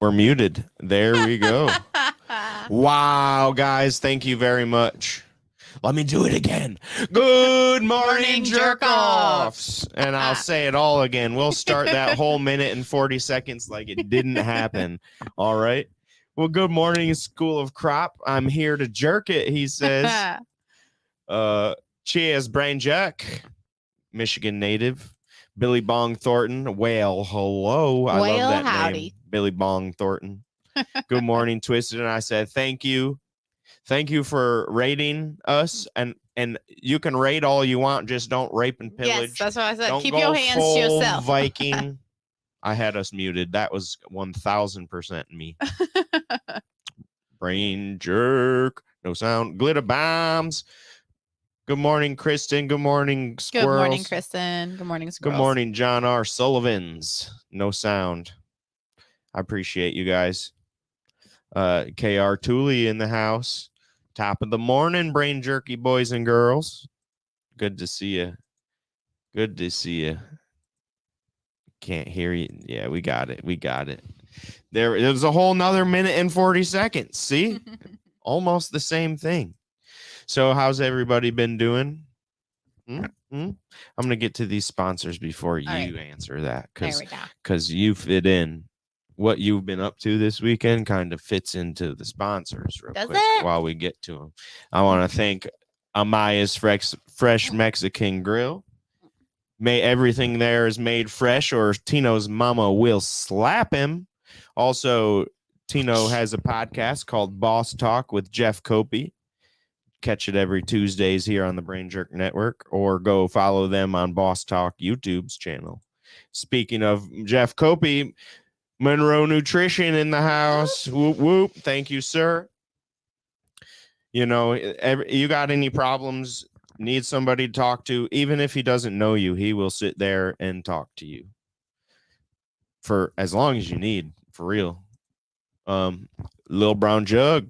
We're muted. There we go. Wow, guys. Thank you very much. Let me do it again. Good morning, jerk-offs. And I'll say it all again. We'll start that whole minute and 40 seconds like it didn't happen. All right. Well, good morning, School of Crop. I'm here to jerk it, he says. Cheers, BrainJerk. Michigan native. Billy Bong Thornton. Well, hello. I love that howdy. name. Billy Bong Thornton. Good morning, Twisted. And I said, thank you. Thank you for rating us. And you can rate all you want. Just don't rape and pillage. Yes, that's what I said. Don't Keep go your hands full to yourself. Viking. I had us muted. That was 1000% me. BrainJerk. No sound. Glitter bombs. Good morning, Kristen. Good morning, Squirrels. Good morning, Kristen. Good morning, Squirrels. Good morning, John R. Sullivans. No sound. I appreciate you guys. KR Tooley in the house. Top of the morning, brain jerky boys and girls. Good to see you. Good to see you. Can't hear you. Yeah, we got it. We got it. There was a whole nother minute and 40 seconds. See? Almost the same thing. So how's everybody been doing? I'm going to get to these sponsors before you answer that because you fit in. What you've been up to this weekend kind of fits into the sponsors real quick while we get to them. I want to thank Amaya's Fresh Mexican Grill. May everything there is made fresh or Tino's mama will slap him. Also, Tino has a podcast called Boss Talk with Jeff Copey. Catch it every Tuesdays here on the BrainJerk Network or go follow them on Boss Talk YouTube's channel. Speaking of Jeff Copey, Monroe Nutrition in the house. Whoop, whoop. Thank you, sir. You know, you got any problems, need somebody to talk to, even if he doesn't know you, he will sit there and talk to you for as long as you need, for real. Lil Brown Jug.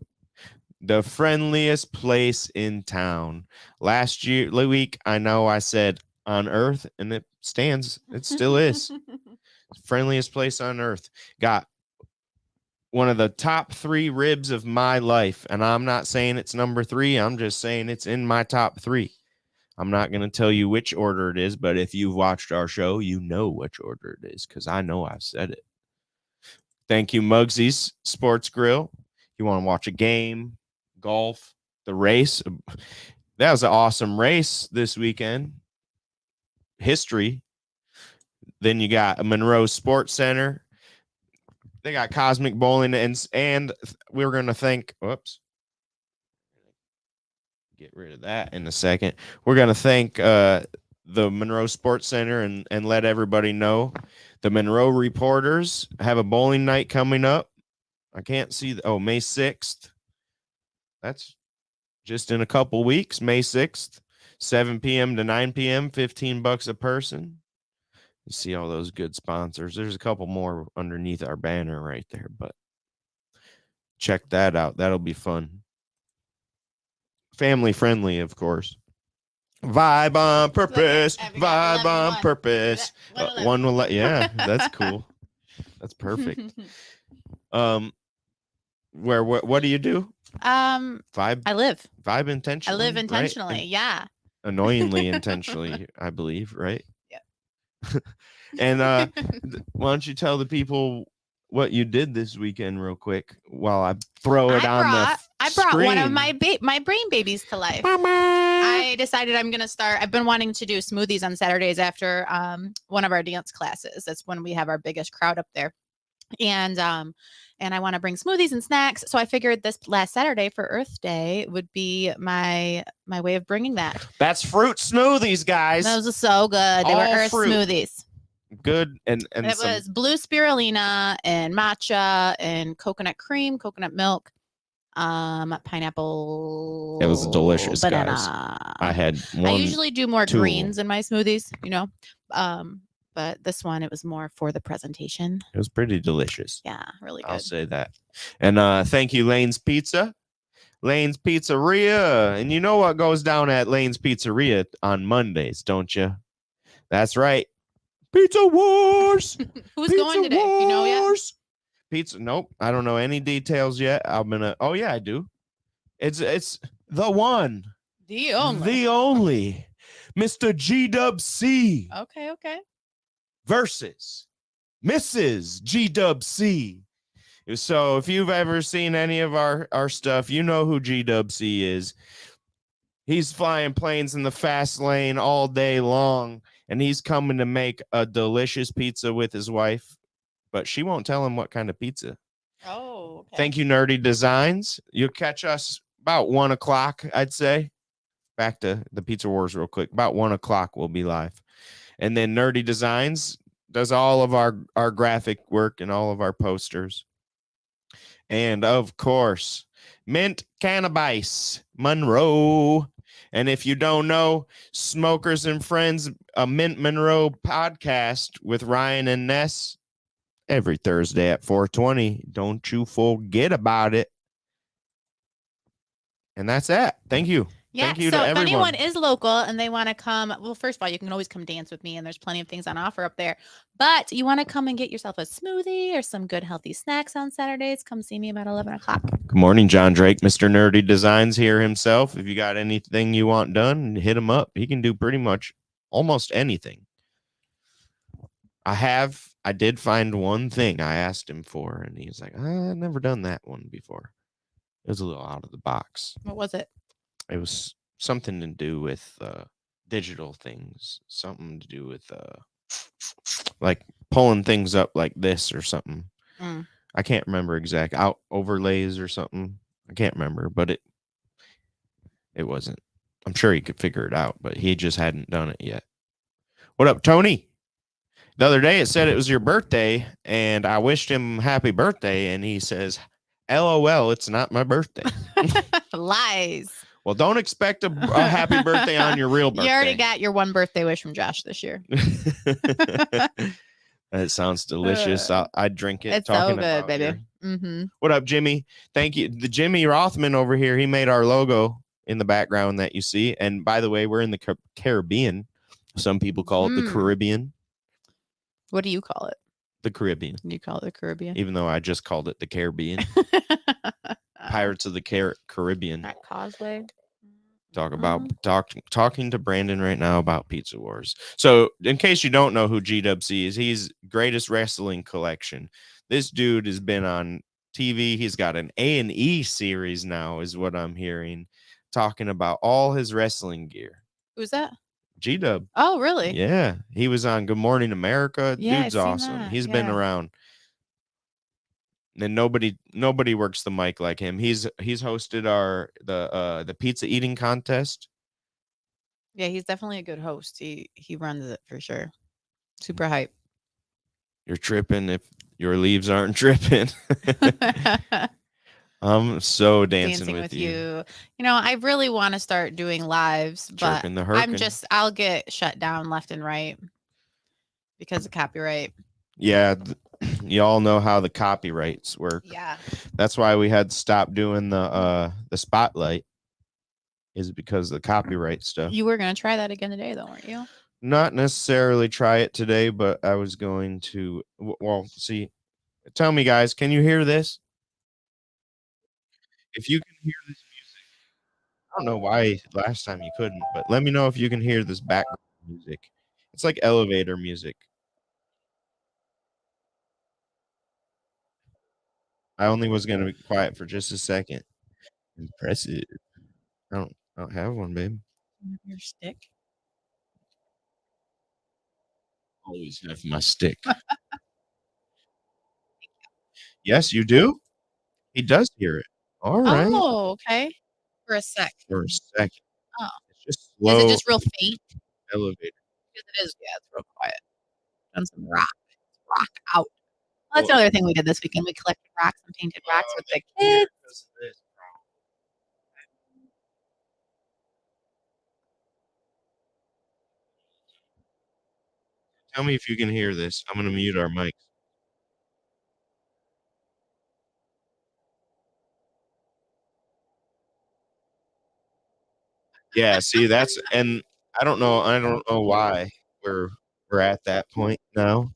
The friendliest place in town. Last week, I know I said on earth, and it stands. It still is. Friendliest place on earth. Got one of the top 3 ribs of my life. And I'm not saying it's number 3. I'm just saying it's in my top 3. I'm not going to tell you which order it is, but if you've watched our show, you know which order it is because I know I've said it. Thank you, Muggsy's Sports Grill. You want to watch a game, golf, the race. That was an awesome race this weekend. History. Then you got a Monroe Sports Center. They got Cosmic Bowling and we're going to thank, get rid of that in a second. We're going to thank the Monroe Sports Center and let everybody know the Monroe Reporters have a bowling night coming up. I can't see May 6th. That's just in a couple weeks, May 6th, 7 p.m. to 9 p.m., $15 a person. You see all those good sponsors. There's a couple more underneath our banner right there, but check that out. That'll be fun. Family friendly, of course. Vibe on purpose. Vibe on purpose. One will let. Yeah, that's cool. That's perfect. What do you do? Vibe. I live. Vibe intentionally. I live intentionally. Right? Yeah. Annoyingly intentionally, I believe. Right. Yeah. And why don't you tell the people what you did this weekend real quick while I throw it on the I brought screen. One of my brain babies to life. Mama. I decided I'm going to start. I've been wanting to do smoothies on Saturdays after one of our dance classes. That's when we have our biggest crowd up there. And I want to bring smoothies and snacks. So I figured this last Saturday for Earth Day would be my way of bringing that. That's fruit smoothies, guys. Those are so good. They were Earth smoothies. Good. And it was blue spirulina and matcha and coconut cream, coconut milk, pineapple. It was delicious, banana. Guys. I had one. I usually do more greens in my smoothies, you know. But this one, it was more for the presentation. It was pretty delicious. Yeah, really good. I'll say that. And thank you, Lane's Pizza. Lane's Pizzeria. And you know what goes down at Lane's Pizzeria on Mondays, don't you? That's right. Pizza Wars. Who's going today? You know yet? Pizza. Nope. I don't know any details yet. I'm gonna. Oh yeah, I do. It's the one, The only. the only, Mr. GWC Okay. versus Mrs. GWC. So if you've ever seen any of our stuff, you know who GWC is. He's flying planes in the fast lane all day long, and he's coming to make a delicious pizza with his wife, but she won't tell him what kind of pizza. Oh, okay. Thank you, Nerdy Designs. You'll catch us about 1 o'clock, I'd say. Back to the Pizza Wars real quick. About 1 o'clock we'll be live. And then Nerdy Designs does all of our graphic work and all of our posters. And of course, Mint Cannabis, Monroe. And if you don't know, Smokers and Friends, a Mint Monroe podcast with Ryan and Ness every Thursday at 4:20. Don't you forget about it. And that's it. Thank you. Yeah, Thank you so to if everyone. anyone is local and they want to come, well, first of all, you can always come dance with me, and there's plenty of things on offer up there. But you want to come and get yourself a smoothie or some good healthy snacks on Saturdays, come see me about 11 o'clock. Good morning, John Drake, Mr. Nerdy Designs here himself. If you got anything you want done, hit him up. He can do pretty much almost anything. I did find one thing I asked him for, and he's like, I've never done that one before. It was a little out of the box. What was it? It was something to do with digital things, something to do with like pulling things up like this or something. I can't remember exact out overlays or something. I can't remember, but it wasn't. I'm sure he could figure it out, but he just hadn't done it yet. What up, Tony? The other day it said it was your birthday, and I wished him happy birthday, and he says, LOL, it's not my birthday. Lies. Well, don't expect a happy birthday on your real birthday. You already got your one birthday wish from Josh this year. That sounds delicious. I'd drink it. It's so good, baby. What up, Jimmy? Thank you. The Jimmy Rothman over here, he made our logo in the background that you see. And by the way, we're in the Caribbean. Some people call it the Caribbean. What do you call it? The Caribbean. You call it the Caribbean? Even though I just called it the Caribbean. Pirates of the Caribbean. At Causeway. Talking to Brandon right now about Pizza Wars. So in case you don't know who GWC is, he's greatest wrestling collection. This dude has been on TV. He's got an A&E series now, is what I'm hearing, talking about all his wrestling gear. Who's that? G-Dub. Oh, really? Yeah. He was on Good Morning America. Yeah, Dude's awesome. that. He's been around. And nobody works the mic like him. He's hosted the pizza eating contest. Yeah, he's definitely a good host. He runs it for sure. Super hype. You're tripping if your leaves aren't dripping. I'm so dancing with you. You know, I really want to start doing lives, but I'll get shut down left and right because of copyright. Yeah, y'all know how the copyrights work. Yeah. That's why we had to stop doing the spotlight, is because of the copyright stuff. You were going to try that again today, though, weren't you? Not necessarily try it today, but I was going to. Well, see, tell me, guys, can you hear this? If you can hear this music, I don't know why last time you couldn't, but let me know if you can hear this background music. It's like elevator music. I only was going to be quiet for just a second. Impressive. I don't have one, babe. Your stick. Always have my stick. Yes, you do? He does hear it. All right. Oh, okay. For a sec. For a second. Oh. It's just slow. Is it just real faint? Elevator. Because it is. Yeah, it's real quiet. Done some rock out. Well, that's another thing we did this weekend. We collected rocks and painted rocks with the kids. Tell me if you can hear this. I'm going to mute our mics. Yeah, see, and I don't know why we're at that point now.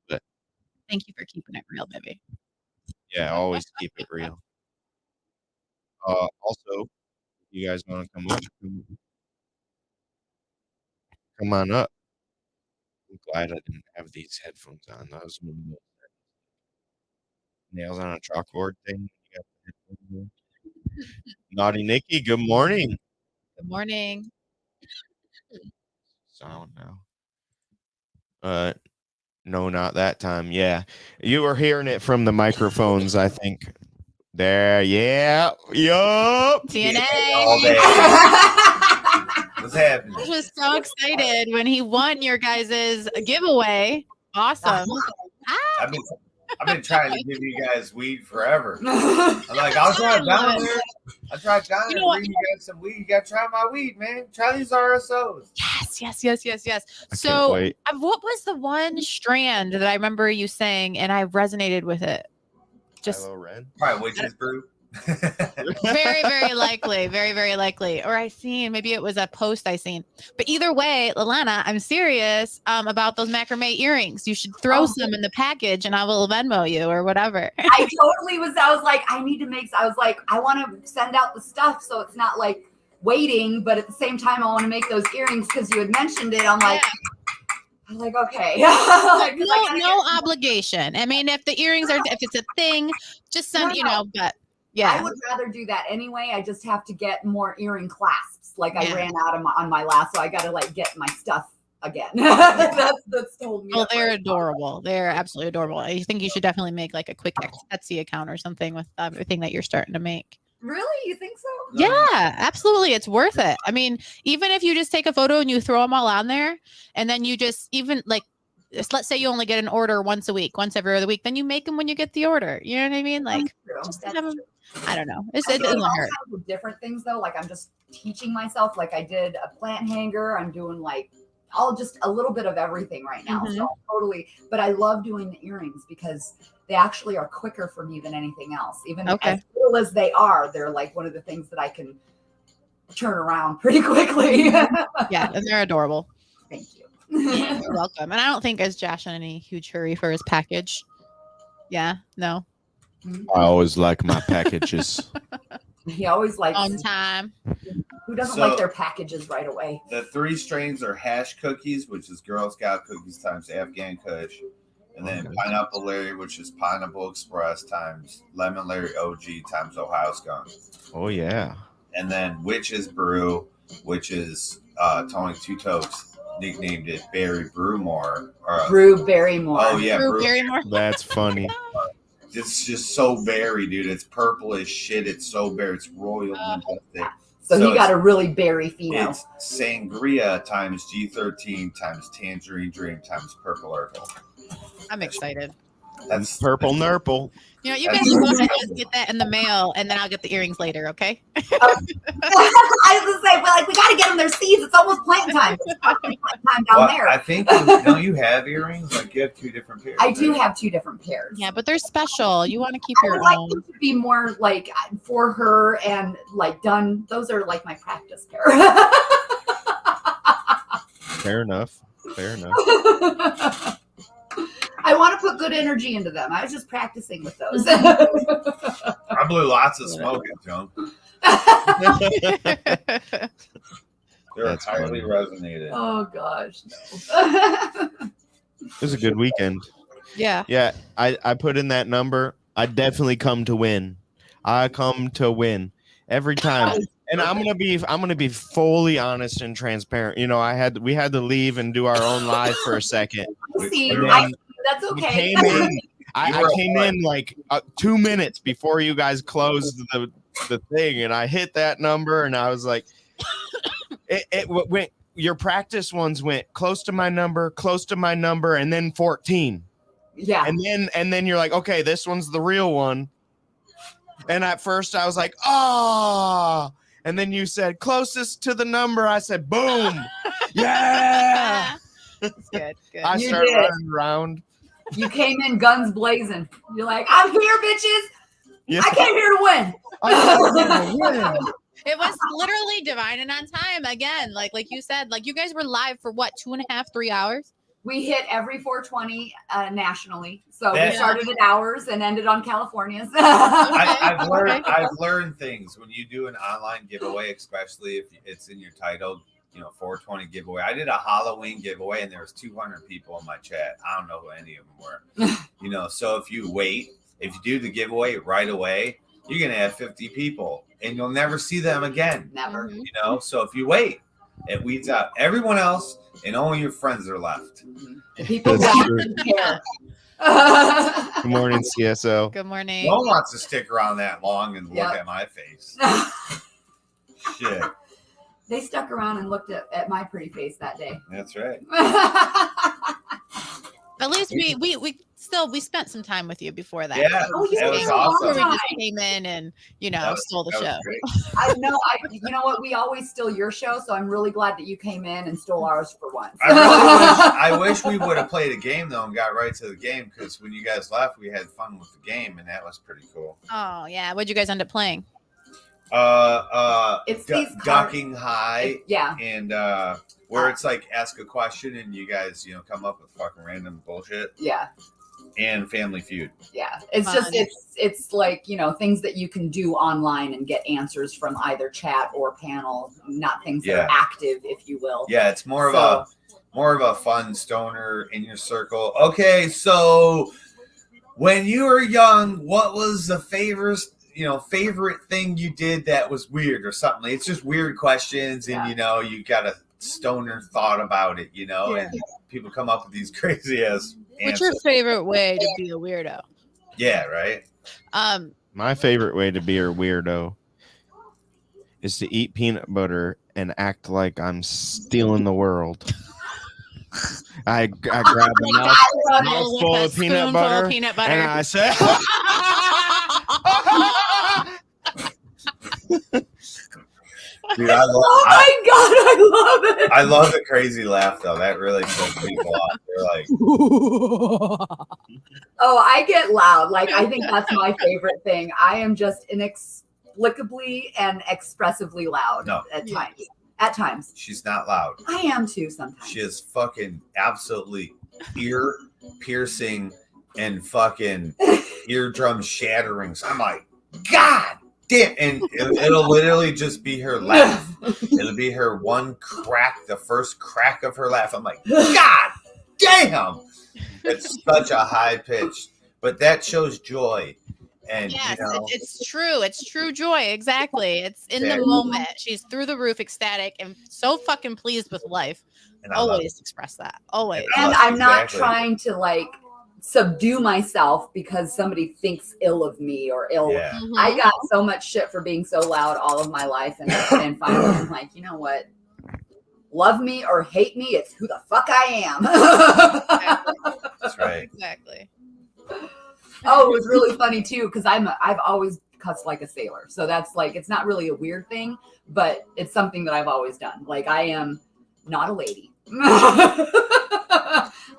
But Thank you for keeping it real, baby. Yeah, always keep it real. Also, you guys want to come up? Come on up. I'm glad I didn't have these headphones on. That was one of the nails on a chalkboard thing. You got the headphones on. Naughty Nikki, good morning. Good morning. Sound now. No, not that time. Yeah. You were hearing it from the microphones, I think. There, yeah. Yup. TNA. All day. What's happening? I was so excited when he won your guys' giveaway. Awesome. I've been trying to give you guys weed forever. I'm like, I'll drive down there. I drive down there, bring you guys some weed. You gotta try my weed, man. Try these RSOs. Yes. So, what was the one strand that I remember you saying, and I resonated with it? Just Red. Probably witch's brew. very likely, very likely. Or I seen, maybe it was a post I seen. But either way, Lalana, I'm serious about those macrame earrings. You should throw some in the package, and I will Venmo you or whatever. I was like, I need to I was like, I want to send out the stuff so it's not like waiting, but at the same time, I want to make those earrings because you had mentioned it. I'm like, okay. no obligation. I mean, if the earrings are, if it's a thing, just send, but yeah. I would rather do that anyway. I just have to get more earring clasps. Like I ran out of on my last, so I got to like get my stuff again. That's told me. Well, they're adorable. They're absolutely adorable. I think you should definitely make like a quick Etsy account or something with everything that you're starting to make. Really? You think so? Yeah, absolutely. It's worth it. I mean, even if you just take a photo and you throw them all on there, and then you just even like, let's say you only get an order once a week, once every other week, then you make them when you get the order. You know what I mean? Like, just have them, I don't know. It doesn't hurt. With different things though, like I'm just teaching myself. Like I did a plant hanger. I'm doing like just a little bit of everything right now. Mm-hmm. So totally. But I love doing the earrings because they actually are quicker for me than anything else. Even as little as they are, they're like one of the things that I can turn around pretty quickly. Yeah, and they're adorable. Thank you. You're welcome. And I don't think is Josh in any huge hurry for his package. Yeah, no. I always like my packages. He always likes on time. Who doesn't like their packages right away? The 3 strains are hash cookies, which is Girl Scout cookies times Afghan Kush. And then Pineapple Larry, which is Pineapple Express times Lemon Larry OG times Ohio Skunk. Oh, yeah. And then Witch's Brew, which is Tony Two Tokes nicknamed it Berry Brewmore. Brew Barrymore. Oh, yeah. Brew Barrymore. That's funny. It's just so berry, dude. It's purple as shit. It's so berry. It's royal majestic. So he got a really berry pheno. It's Sangria times G13 times Tangerine Dream times Purple Urkel. I'm excited. That's Purple Nurple. You know, you guys go ahead and just get that in the mail, and then I'll get the earrings later, okay? I was going to say, well, like, we got to get them their seeds. It's almost planting time. It's planting time down there. I think, don't you have earrings? Like, you have 2 different pairs. I do have 2 different pairs. Yeah, but they're special. You want to keep your I own. would like them to be more, like, for her and, like, done. Those are, like, my practice pair. Fair enough. I want to put good energy into them. I was just practicing with those. I blew lots of smoke at them. They're highly resonated. Oh gosh, no. It was a good weekend. Yeah. Yeah, I put in that number. I definitely come to win. I come to win every time. And I'm gonna be fully honest and transparent. You know, we had to leave and do our own live for a second. See, that's okay. I came in like 2 minutes before you guys closed the thing, and I hit that number, and I was like, it went. Your practice ones went close to my number, and then 14. Yeah. And then you're like, okay, this one's the real one. And at first I was like, oh. And then you said closest to the number. I said, boom. Yeah. That's good. I started running around. You came in guns blazing. You're like, I'm here, bitches. Yeah. I came here to win. It was literally divine and on time again. Like you said, like you guys were live for what, 2.5, 3 hours? We hit every 420 nationally. So Yeah. we started at ours and ended on California's. I've learned things when you do an online giveaway, especially if it's in your title, 420 giveaway. I did a Halloween giveaway and there was 200 people in my chat. I don't know who any of them were. So if you do the giveaway right away, you're going to have 50 people and you'll never see them again. Never. So if you wait, it weeds out everyone else and only your friends are left. The people who care. Good morning, CSO. Good morning. No one wants to stick around that long and look at my face. Shit. They stuck around and looked at my pretty face that day. That's right. At least we spent some time with you before that. Yeah, that was Before awesome. we just came in and stole the show. I know. You know what? We always steal your show, so I'm really glad that you came in and stole ours for once. I wish we would have played a game though and got right to the game, because when you guys left, we had fun with the game and that was pretty cool. Oh yeah, what'd you guys end up playing? It's these ducking high, yeah, and where it's like ask a question and you guys come up with fucking random bullshit. Yeah. And Family Feud. Yeah, it's just it's like things that you can do online and get answers from either chat or panel, not things that are active, if you will. Yeah, it's more of a fun stoner in your circle. Okay, so when you were young, what was the favorite thing you did that was weird or something? It's just weird questions, and you got a stoner thought about it, and people come up with these crazy ass What's your favorite way to be a weirdo? Yeah, right. My favorite way to be a weirdo is to eat peanut butter and act like I'm stealing the world. I grab a mouthful of peanut butter and I say, dude, oh my God, I love it. I love the crazy laugh though. That really sets people off. They're like, oh, I get loud. Like, I think that's my favorite thing. I am just inexplicably and expressively loud at times. At times. She's not loud. I am too sometimes. She is fucking absolutely ear piercing and fucking eardrum shattering. So I'm like, God damn. And it'll literally just be her laugh. It'll be her one crack, the first crack of her laugh. I'm like, God damn. It's such a high pitch, but that shows joy. And yes, it's true. It's true joy. Exactly. It's in the moment. She's through the roof, ecstatic, and so fucking pleased with life. And always express that. Always. And I'm not trying to like subdue myself because somebody thinks ill of me or ill. Yeah. Mm-hmm. I got so much shit for being so loud all of my life, and finally I'm like, you know what? Love me or hate me, it's who the fuck I am. That's right. Exactly. Oh, it was really funny too, because I've always cussed like a sailor. So that's like, it's not really a weird thing, but it's something that I've always done. Like, I am not a lady.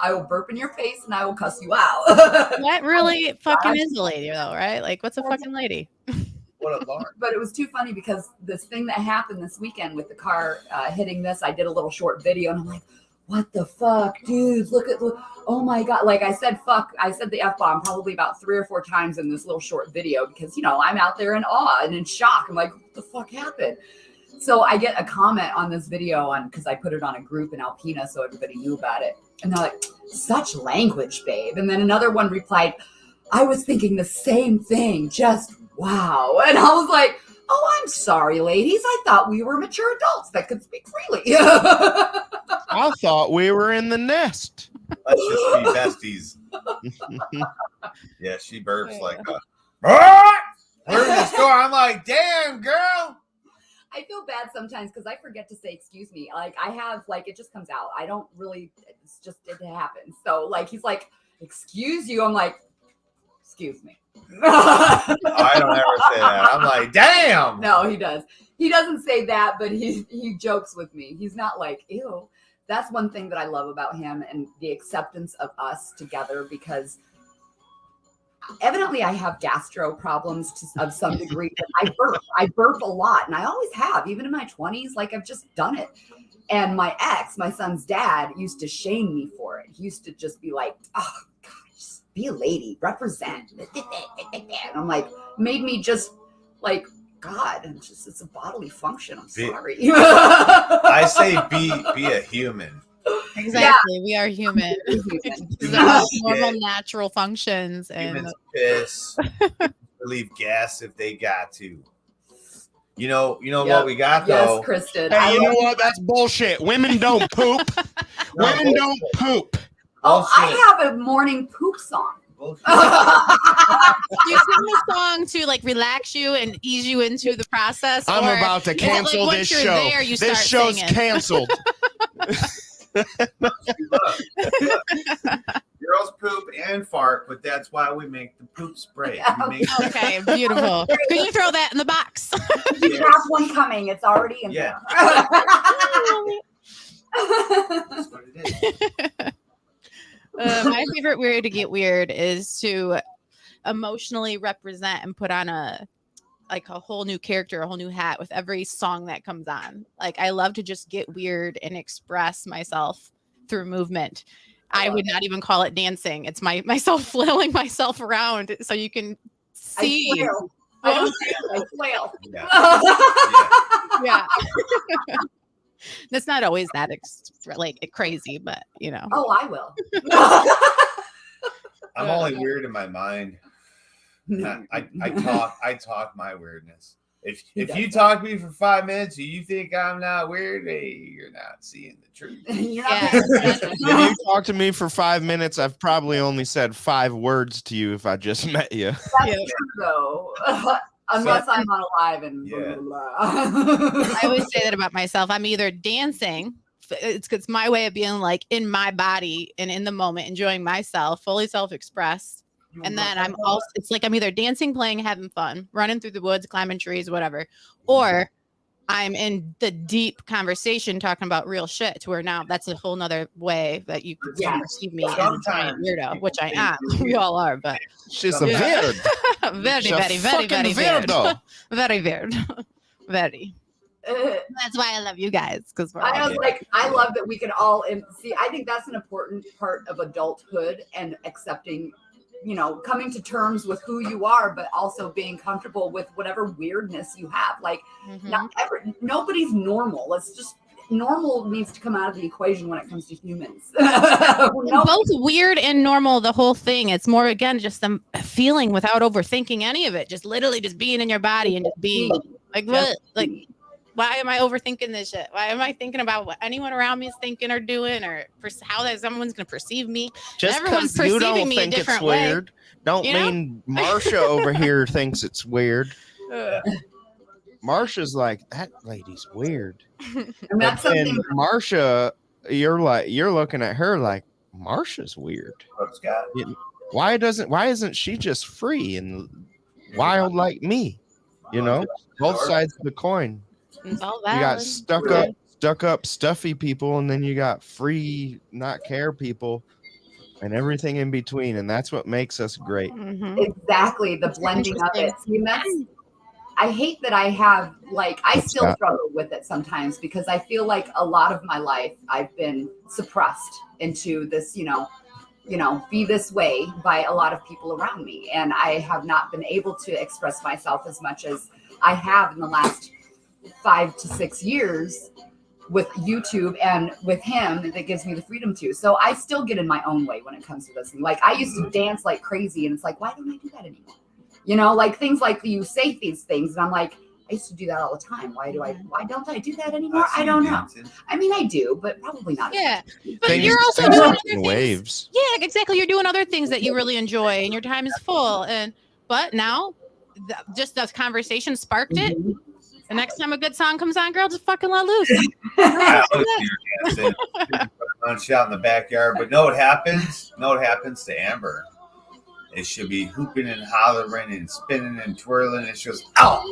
I will burp in your face and I will cuss you out. That really fucking is a lady though, right? Like, what's a fucking lady? What a Lord. But it was too funny because this thing that happened this weekend with the car hitting this, I did a little short video and I'm like, what the fuck, dudes? Look, oh my God. Like I said, fuck, I said the F-bomb probably about 3 or 4 times in this little short video because, I'm out there in awe and in shock. I'm like, what the fuck happened? So I get a comment on this video because I put it on a group in Alpena so everybody knew about it. And they're like, such language, babe. And then another one replied, I was thinking the same thing, just wow. And I was like, oh, I'm sorry, ladies. I thought we were mature adults that could speak freely. I thought we were in the nest. Let's just be besties. Yeah, she burps like a, we're in the store. I'm like, damn, girl. I feel bad sometimes because I forget to say excuse me. Like I have, like, it just comes out. I don't really, it's just, it happens. So like, he's like, excuse you. I'm like, excuse me. I don't ever say that. I'm like, damn. No, he does. He doesn't say that, but he jokes with me. He's not like, ew. That's one thing that I love about him and the acceptance of us together, because evidently I have gastro problems of some degree. But I burp a lot, and I always have, even in my 20s. Like I've just done it. And my ex, my son's dad, used to shame me for it. He used to just be like, "Oh God, just be a lady, represent." And I'm like, made me just like, God, it's a bodily function. I'm sorry. I say be a human. Exactly. We are human. These are all normal, natural functions. And Humans piss, relieve gas if they got to. You know what we got though. Yes, Kristen. Hey, you know what? That's bullshit. Women don't poop. Women don't poop. Oh, I have a morning poop song. Do you sing the song to like relax you and ease you into the process? I'm or about to is it, like, cancel once this you're show. there, you This start show's singing? canceled. Girls poop and fart, but that's why we make the poop spray. Okay, beautiful. Can you throw that in the box? You have one coming. It's already in there. That's what it is. My favorite way to get weird is to emotionally represent and put on a whole new character, a whole new hat with every song that comes on. Like I love to just get weird and express myself through movement. I would not even call it dancing. It's myself flailing myself around so you can see. I flail. I don't dance, I flail. Yeah. That's not always that crazy, but you know. Oh, I will. I'm only weird in my mind. I talk my weirdness. If you talk to me for 5 minutes and you think I'm not weird, hey, you're not seeing the truth. If you talk to me for 5 minutes, I've probably only said 5 words to you if I just met you. That's true, though. Unless I'm not alive and blah, blah, blah. I always say that about myself. I'm either dancing. It's my way of being like in my body and in the moment, enjoying myself, fully self-expressed. And then it's like I'm either dancing, playing, having fun, running through the woods, climbing trees, whatever. Or I'm in the deep conversation talking about real shit to where now that's a whole nother way that you can perceive me as a giant weirdo, which I am. We all are, but she's a weird. very, very, very, very weird. Very weird. Very. That's why I love you guys, because I was like, I love that we can all see. I think that's an important part of adulthood and accepting, coming to terms with who you are, but also being comfortable with whatever weirdness you have. Like, nobody's normal. It's just normal needs to come out of the equation when it comes to humans. Both weird and normal, the whole thing. It's more, again, just them feeling without overthinking any of it. Just literally just being in your body and just being like, what? Like, why am I overthinking this shit? Why am I thinking about what anyone around me is thinking or doing, or how that someone's going to perceve me? Just because you don't think it's weird, don't mean Marsha over here thinks it's weird. Marsha's like, that lady's weird. And that's something. Marsha, you're looking at her like, Marsha's weird. Why isn't she just free and wild like me? Both sides of the coin. You got stuck up, stuffy people, and then you got free, not care people, and everything in between, and that's what makes us great. Exactly, the blending of it. I hate that I have, I still struggle with it sometimes, because I feel like a lot of my life I've been suppressed into this, be this way by a lot of people around me, and I have not been able to express myself as much as I have in the last 5 to 6 years with YouTube and with him that gives me the freedom to. So I still get in my own way when it comes to this. Like I used to dance like crazy, and it's like, why don't I do that anymore? Like things like you say these things, and I'm like, I used to do that all the time. Why don't I do that anymore? I don't know. I mean, I do, but probably not. Yeah, but you're also doing other things. Waves. Yeah, exactly. You're doing other things that you really enjoy, and your time is full. But now, just the conversation sparked it. The next time a good song comes on, girl, just fucking let loose. Shot in the backyard, but know what happens? To Amber? It should be hooping and hollering and spinning and twirling. And she goes, "Ow,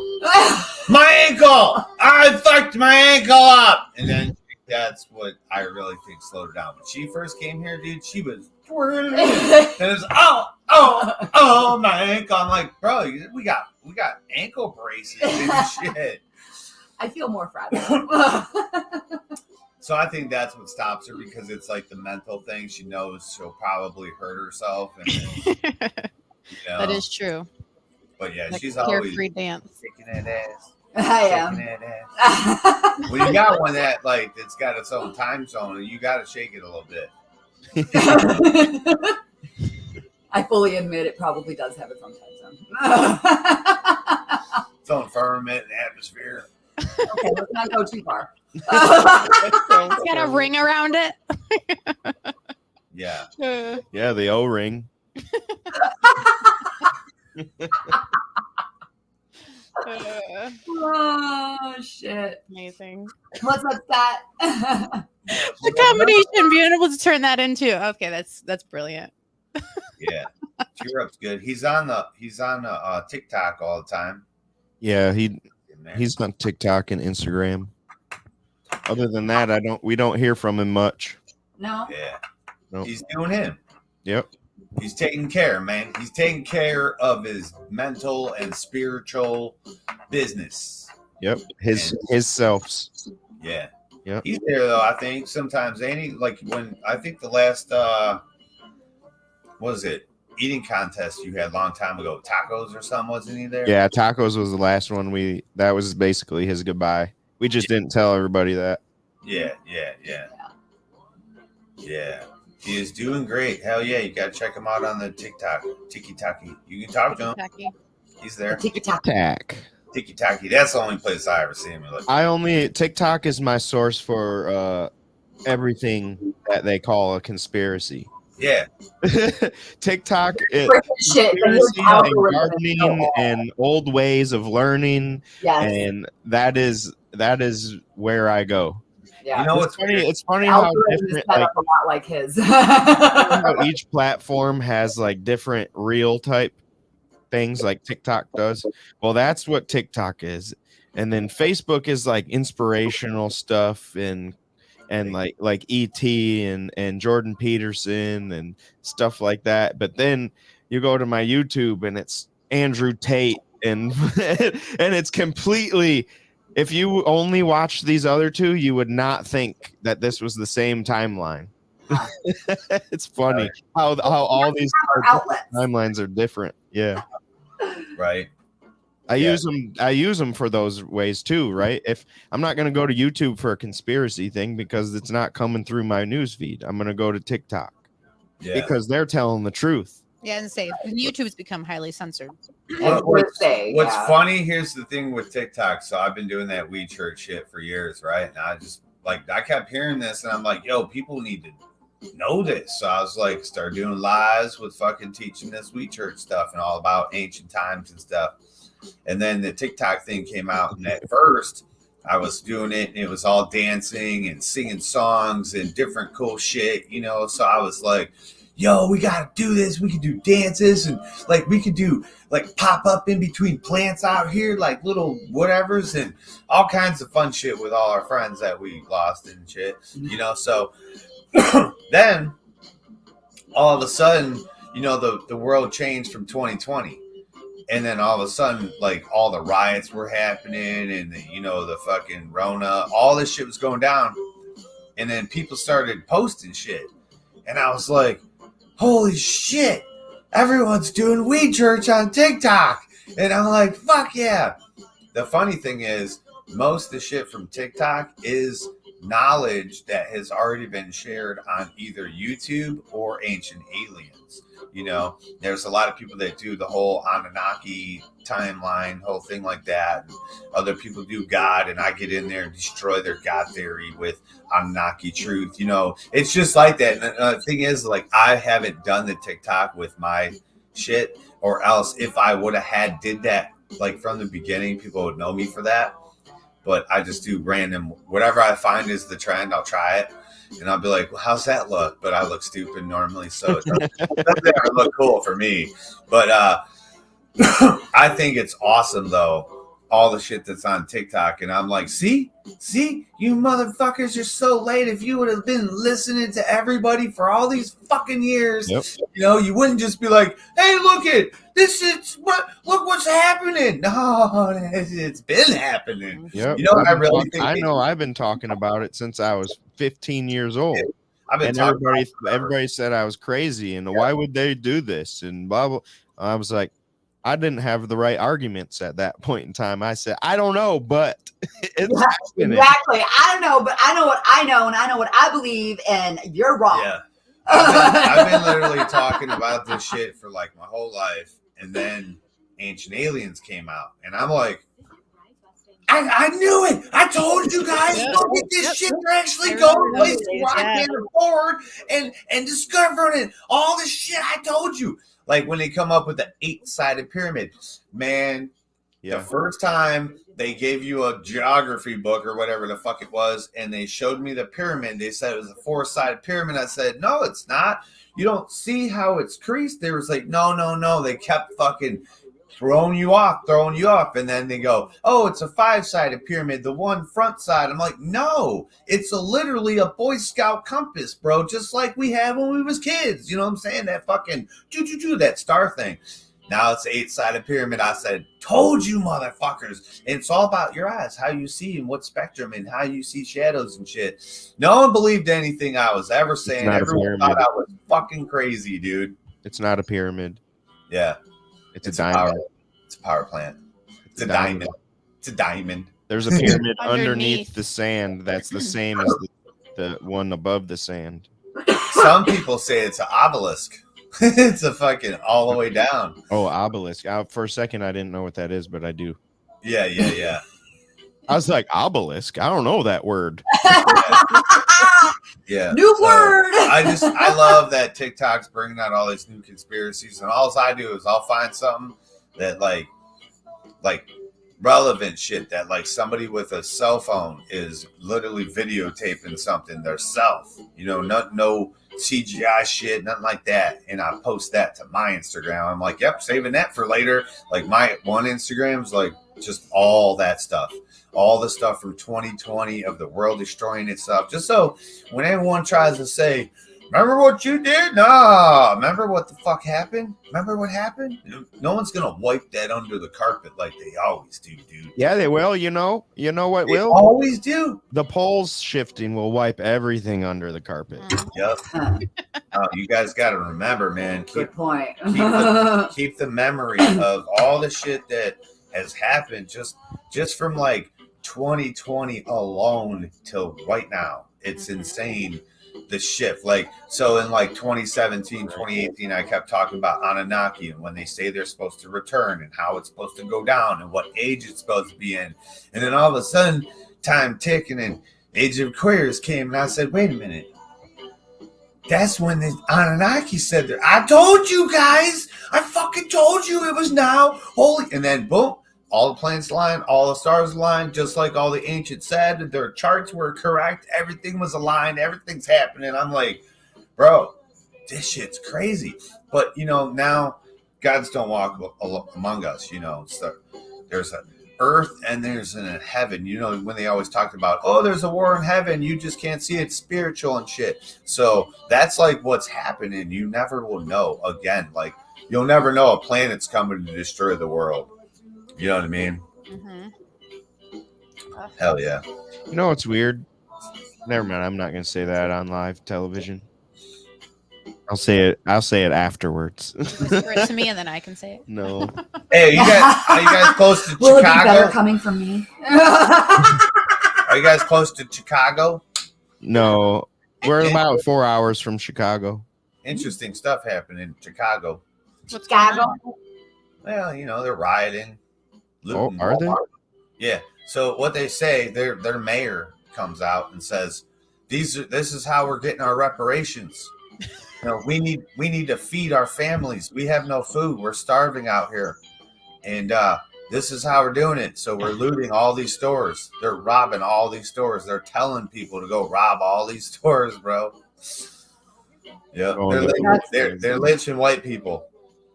my ankle! I fucked my ankle up!" And then that's what I really think slowed her down. When she first came here, dude, she was twirling. And it was, "Oh, oh my ankle. I'm like, bro, we got ankle braces and shit. I feel more fragile. So I think that's what stops her, because it's like the mental thing. She knows she'll probably hurt herself, and That is true. But yeah, Like she's always carefree dance. shaking that ass. I am. Shaking that ass. When you got one that's got its own time zone, you got to shake it a little bit. I fully admit it probably does have its own time zone. Its own firmament and atmosphere. Okay, let's not go too far. It's got a ring around it. Yeah. Yeah, the O-ring. Oh shit! Amazing. What's up, that? The combination, being able to turn that into that's brilliant. Yeah, Cheer Up's good. He's on the TikTok all the time. Yeah, he's on TikTok and Instagram. Other than that, we don't hear from him much. No. Yeah. Nope. He's doing him. Yep. He's taking care, man. He's taking care of his mental and spiritual business. Yep. His selves. Yeah. Yep. He's there though, I think. Sometimes like when I think the last what was it? Eating contest you had a long time ago. Tacos or something, wasn't he there? Yeah, tacos was the last one that was basically his goodbye. We just didn't tell everybody that. Yeah. He is doing great. Hell yeah, you gotta check him out on the TikTok. Tiki-taki. You can talk to him. Tiki-taki. He's there. Tiki-taka. Tack. Tiki-taki. That's the only place I ever see him. TikTok is my source for everything that they call a conspiracy. Yeah. TikTok is Shit. conspiracy and gardening and old ways of learning, Yes. and that is where I go. Yeah. You know what's funny? weird? It's funny how Algorithm is different, set like, up a lot like his. how each platform has like different reel type things, like TikTok does. Well, that's what TikTok is, and then Facebook is like inspirational stuff and like ET and Jordan Peterson and stuff like that. But then you go to my YouTube and it's Andrew Tate and and it's completely. If you only watched these other two, you would not think that this was the same timeline. It's funny how all these outlets. timelines are different. Yeah, Right. I use them for those ways too. Right? If I'm not going to go to YouTube for a conspiracy thing because it's not coming through my news feed, I'm going to go to TikTok because they're telling the truth. Yeah, and say YouTube's become highly censored. What's funny, here's the thing with TikTok. So I've been doing that We Church shit for years, right? And I kept hearing this and I'm like, yo, people need to know this. So I was like, start doing lives with fucking teaching this We Church stuff and all about ancient times and stuff. And then the TikTok thing came out, and at first I was doing it and it was all dancing and singing songs and different cool shit, so I was like, yo, we gotta do this. We can do dances and like we could do like pop up in between plants out here, like little whatevers and all kinds of fun shit with all our friends that we lost and shit, So then all of a sudden, the world changed from 2020. And then all of a sudden, like all the riots were happening and the fucking Rona, all this shit was going down. And then people started posting shit. And I was like, holy shit, everyone's doing We Church on TikTok. And I'm like, fuck yeah. The funny thing is, most of the shit from TikTok is knowledge that has already been shared on either YouTube or Ancient Aliens. There's a lot of people that do the whole Anunnaki timeline, whole thing like that. And other people do God, and I get in there and destroy their God theory with Anunnaki truth. It's just like that. And the thing is, like, I haven't done the TikTok with my shit, or else if I would have did that like from the beginning, people would know me for that. But I just do random, whatever I find is the trend, I'll try it. And I'll be like, well, how's that look? But I look stupid normally, so it doesn't ever look cool for me. But I think it's awesome, though, all the shit that's on TikTok. And I'm like, see, you motherfuckers are so late. If you would have been listening to everybody for all these fucking years, Yep. you know, you wouldn't just be like, hey, look look what's happening. No, it's been happening. Yep. You know, I know I've been talking about it since I was 15 years old. I've been And talking about it forever. everybody said I was crazy and why would they do this and blah blah. I was like, I didn't have the right arguments at that point in time. I said, I don't know, but it's happening. Exactly. I don't know, but I know what I know, and I know what I believe, and you're wrong. Yeah. I've been literally talking about this shit for like my whole life, and then Ancient Aliens came out, and I'm like, I knew it. I told you guys, look at this shit. They're actually going places where I can't afford and discovering it. All this shit I told you. Like when they come up with the 8-sided pyramid, man. Yeah. The first time they gave you a geography book or whatever the fuck it was, and they showed me the pyramid, they said it was a 4-sided pyramid. I said, no, it's not. You don't see how it's creased. They was like, no. They kept fucking throwing you off. And then they go, oh, it's a 5-sided pyramid, the one front side. I'm like, no, it's literally a Boy Scout compass, bro, just like we had when we was kids. You know what I'm saying? That fucking that star thing. Now it's an 8-sided pyramid. I said, told you, motherfuckers. And it's all about your eyes, how you see and what spectrum and how you see shadows and shit. No one believed anything I was ever saying. Everyone thought I was fucking crazy, dude. It's not a pyramid. Yeah. It's a diamond. It's a power plant. It's a diamond. It's a diamond. There's a pyramid underneath the sand that's the same as the one above the sand. Some people say it's an obelisk. It's a fucking all the way down. Oh, obelisk. For a second, I didn't know what that is, but I do. Yeah. I was like, obelisk? I don't know that word. Yeah. New word. I love that TikTok's bringing out all these new conspiracies, and all I do is I'll find something that like relevant shit that like somebody with a cell phone is literally videotaping something themselves. You know, no CGI shit, nothing like that. And I post that to my Instagram. I'm like, yep, saving that for later. Like my one Instagram's like just all that stuff. All the stuff from 2020 of the world destroying itself. Just so when anyone tries to say, remember what you did? Nah, remember what the fuck happened? Remember what happened? No one's gonna wipe that under the carpet like they always do, dude. Yeah, they will. You know what They will? always do. The poles shifting will wipe everything under the carpet. Yep. You guys got to remember, man. Good point. Keep the memory of all the shit that has happened just from like 2020 alone till right now. It's insane. The shift, like, so in like 2017, 2018, I kept talking about Anunnaki and when they say they're supposed to return and how it's supposed to go down and what age it's supposed to be in. And then all of a sudden, time ticking and Age of Aquarius came, and I said, wait a minute. That's when the Anunnaki said that. I told you guys. I fucking told you it was now. Holy. And then boom. All the planets aligned, all the stars aligned, just like all the ancients said. Their charts were correct. Everything was aligned. Everything's happening. I'm like, bro, this shit's crazy. But, you know, now gods don't walk among us, you know. So there's an earth and there's a heaven. You know, when they always talked about, oh, there's a war in heaven. You just can't see it. It's spiritual and shit. So that's like what's happening. You never will know. Again, like, you'll never know a planet's coming to destroy the world. You know what I mean? Mm-hmm. Hell yeah. You know what's weird? Never mind. I'm not going to say that on live television. I'll say it afterwards. Whisper it to me and then I can say it. No. Hey, are you guys close to Will it be better Chicago? coming from me? Are you guys close to Chicago? No. We're about 4 hours from Chicago. Interesting stuff happening in Chicago. What's going Chicago. on? Well, you know, they're rioting. Oh, are they? Yeah. So what they say, their mayor comes out and says, this is how we're getting our reparations. You know, we need to feed our families. We have no food. We're starving out here. And this is how we're doing it. So we're looting all these stores. They're robbing all these stores. They're telling people to go rob all these stores, bro. Yeah. Oh, They're lynching white people.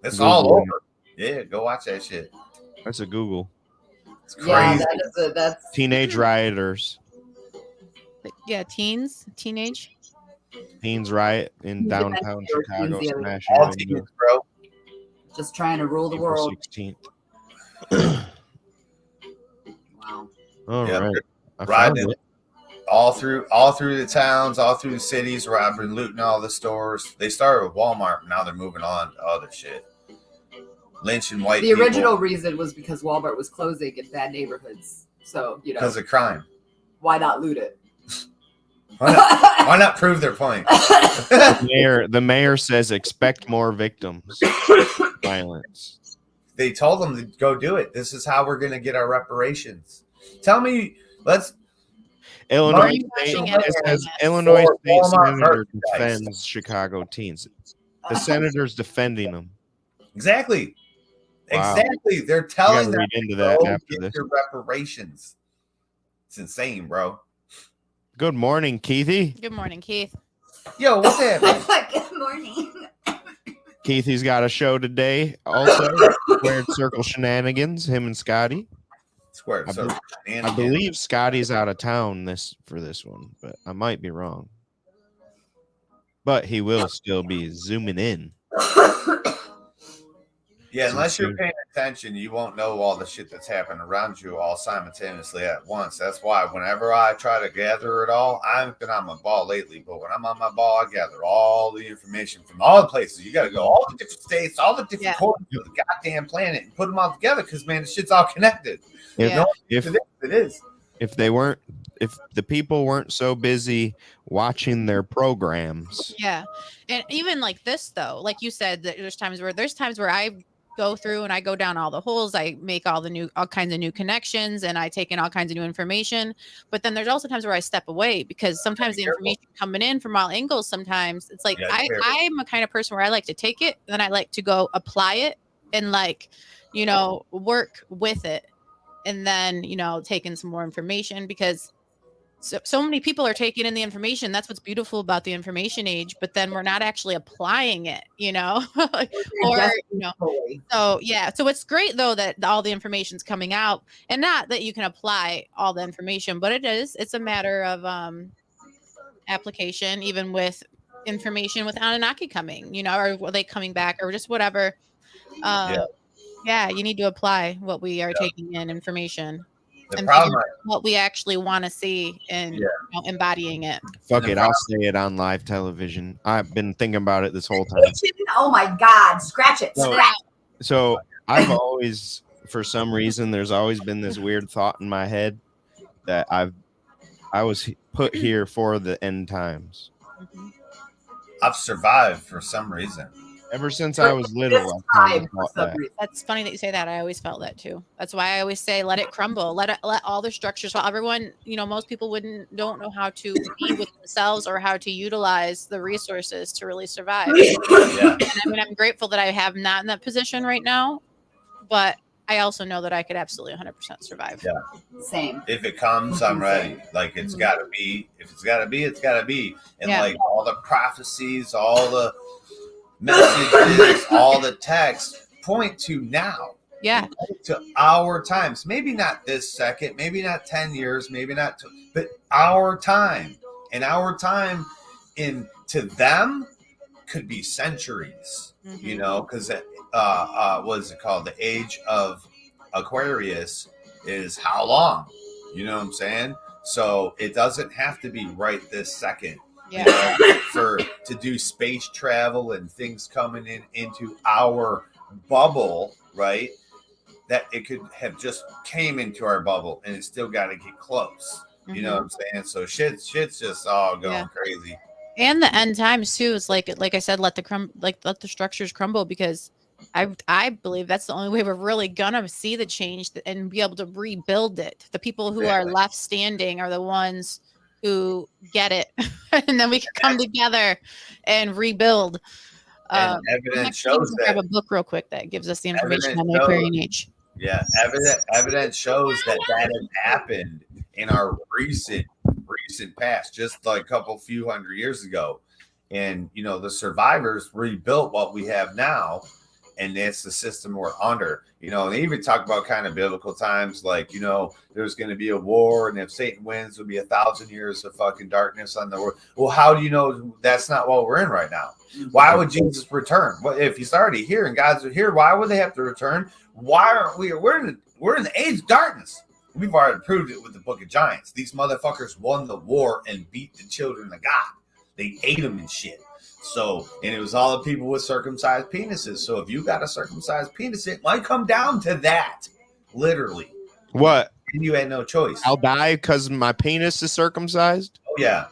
It's Google. all over. Yeah, go watch that shit. That's a Google. It's Yeah, crazy. that's Teenage rioters. Yeah, teenage. Teens riot in Teens downtown or teens Chicago, the other- smashing All teams, windows. bro. just trying to rule the April world. 16th. Wow. All Yep. right. I Riding found it. all through the towns, all through the cities, robbing, looting all the stores. They started with Walmart, now they're moving on to other shit. Lynching white The people original reason was because Walmart was closing in bad neighborhoods. So, because of crime. why not loot it? Why not prove their point? The mayor says expect more victims. Violence. They told them to go do it. This is how we're going to get our reparations. Tell me, Illinois you State, watching it? it says Illinois Or State Walmart Senator merchandise. defends Chicago teens. The senator's defending them. Exactly. Wow. Exactly. They're I telling gotta them read into to that go after get this. your reparations. It's insane, bro. Good morning, Keithy. Good morning, Keith. Yo, what's happening? Good morning. Keithy's got a show today. Also, Squared Circle Shenanigans. Him and Scotty. Square. I So, I believe Scotty's out of town for this one, but I might be wrong. But he will still be zooming in. yeah, unless you're paying attention, you won't know all the shit that's happening around you all simultaneously at once. That's why whenever I try to gather it all, I've been on my ball lately, but when I'm on my ball, I gather all the information from all the places. You got to go all the different states, all the different corners of the goddamn planet and put them all together because, man, the shit's all connected. If It is. if the people weren't so busy watching their programs. Yeah. And even like this though, like you said, that there's times where I go through and I go down all the holes, I make all kinds of new connections, and I take in all kinds of new information. But then there's also times where I step away because sometimes the information coming in from all angles, sometimes it's like I'm a kind of person where I like to take it, then I like to go apply it and work with it. And then, take in some more information because so many people are taking in the information. That's what's beautiful about the information age, but then we're not actually applying it, So it's great though that all the information's coming out, and not that you can apply all the information, but it's a matter of application, even with information with Anunnaki coming, or are they coming back or just whatever. You need to apply what we are taking in information. The And problem, what we actually want to see and embodying it. Fuck it, I'll say it on live television. I've been thinking about it this whole time. Oh my God, scratch it. So I've always, for some reason, there's always been this weird thought in my head that I was put here for the end times. I've survived for some reason. Ever since I was little, I kind of thought that. That's funny that you say that. I always felt that too. That's why I always say, let it crumble. Let all the structures. Well, everyone, most people don't know how to be with themselves or how to utilize the resources to really survive. Yeah. And I'm grateful that I have not in that position right now, but I also know that I could absolutely 100% survive. Yeah. Same. If it comes, I'm ready. Like it's got to be. If it's got to be, it's got to be. And like all the prophecies, all the messages, all the texts point to now. Yeah. To our times. Maybe not this second, maybe not 10 years, maybe not, but our time. And our time to them could be centuries, because what is it called? The age of Aquarius is how long? You know what I'm saying? So it doesn't have to be right this second. Yeah. To do space travel and things coming into our bubble, right? That it could have just came into our bubble and it still got to get close. You know what I'm saying? So shit's just all going crazy. And the end times too is like I said, let the structures crumble, because I believe that's the only way we're really gonna see the change and be able to rebuild it. The people who are left standing are the ones who get it, and then we can come together and rebuild. And evidence shows that. Grab a book real quick that gives us the information on the Aquarian age. Yeah, evidence shows that has happened in our recent past, just like a few hundred years ago. And the survivors rebuilt what we have now, and that's the system we're under. You know, and they even talk about kind of biblical times, like, you know, there's going to be a war, and if Satan wins, there'll be 1,000 years of fucking darkness on the world. Well, how do you know that's not what we're in right now? Why would Jesus return? Well, if he's already here and God's here, why would they have to return? Why aren't we? We're in the age of darkness. We've already proved it with the Book of Giants. These motherfuckers won the war and beat the children of God. They ate them and shit. So, and it was all the people with circumcised penises. So if you got a circumcised penis, it might come down to that. Literally. What? And you had no choice. I'll die because my penis is circumcised? Oh, yeah.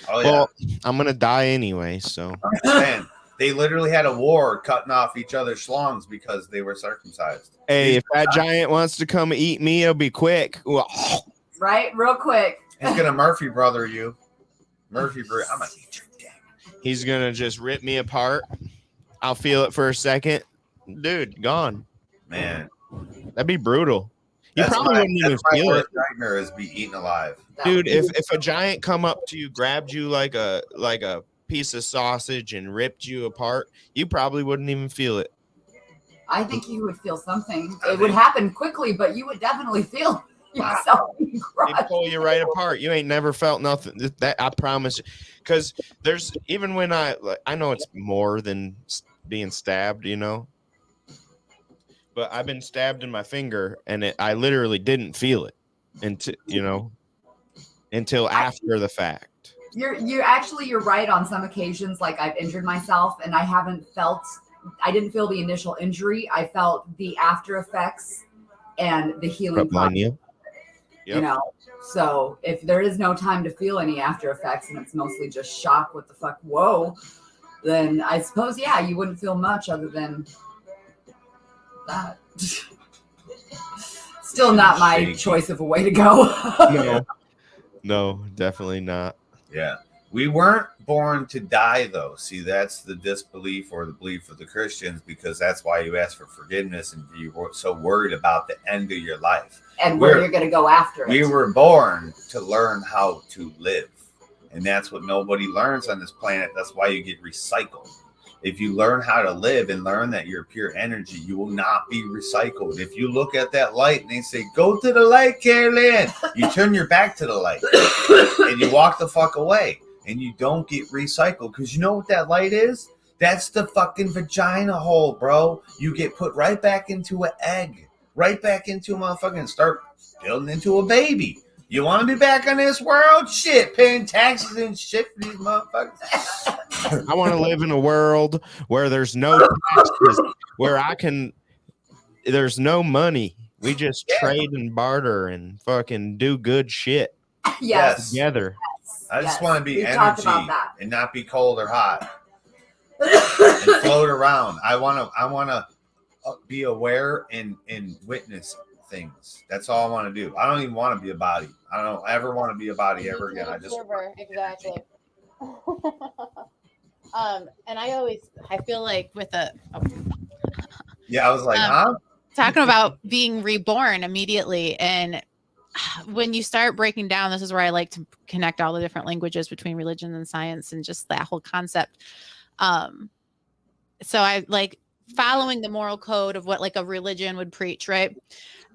Oh, yeah. Well, I'm going to die anyway, so. I'm just saying. They literally had a war cutting off each other's schlongs because they were circumcised. Hey, if that giant wants to come eat me, it'll be quick. Right? Real quick. He's going to Murphy brother you. Murphy brother. I'm going to eat your dick. He's going to just rip me apart. I'll feel it for a second. Dude, gone. Man. That'd be brutal. You probably wouldn't even feel it. Nightmare is be eaten alive. Dude, if a giant come up to you, grabbed you like a piece of sausage and ripped you apart, you probably wouldn't even feel it. I think you would feel something. It would happen quickly, but you would definitely feel yourself. They pull you right apart. You ain't never felt nothing. That I promise. Because there's even when I know it's more than being stabbed, you know. But I've been stabbed in my finger, and I literally didn't feel it until after the fact. You're right on some occasions. Like I've injured myself, and I didn't feel the initial injury. I felt the after effects and the healing process. You know, so if there is no time to feel any after effects and it's mostly just shock, what the fuck, whoa, then I suppose, yeah, you wouldn't feel much other than that. Still not my choice of a way to go. No, definitely not. Yeah. We weren't born to die, though. See, that's the disbelief or the belief of the Christians, because that's why you ask for forgiveness and you were so worried about the end of your life. And where you're going to go after it. We were born to learn how to live. And that's what nobody learns on this planet. That's why you get recycled. If you learn how to live and learn that you're pure energy, you will not be recycled. If you look at that light and they say, go to the light, Carolyn, you turn your back to the light and you walk the fuck away and you don't get recycled. Because you know what that light is? That's the fucking vagina hole, bro. You get put right back into an egg, right back into a motherfucking start building into a baby. You want to be back on this world? Shit, paying taxes and shit for these motherfuckers. I want to live in a world where there's no taxes, where there's no money. We just trade and barter and fucking do good shit. Yes. Together. Yes. I just want to be We've energy and not be cold or hot. And float around. I want to be aware and witness things. That's all I want to do. I don't even want to be a body. I don't ever want to be a body ever again. I just exactly. And I feel like with yeah, I was like, huh? Talking about being reborn immediately, and when you start breaking down, this is where I like to connect all the different languages between religion and science and just that whole concept. So I like following the moral code of what like a religion would preach, right?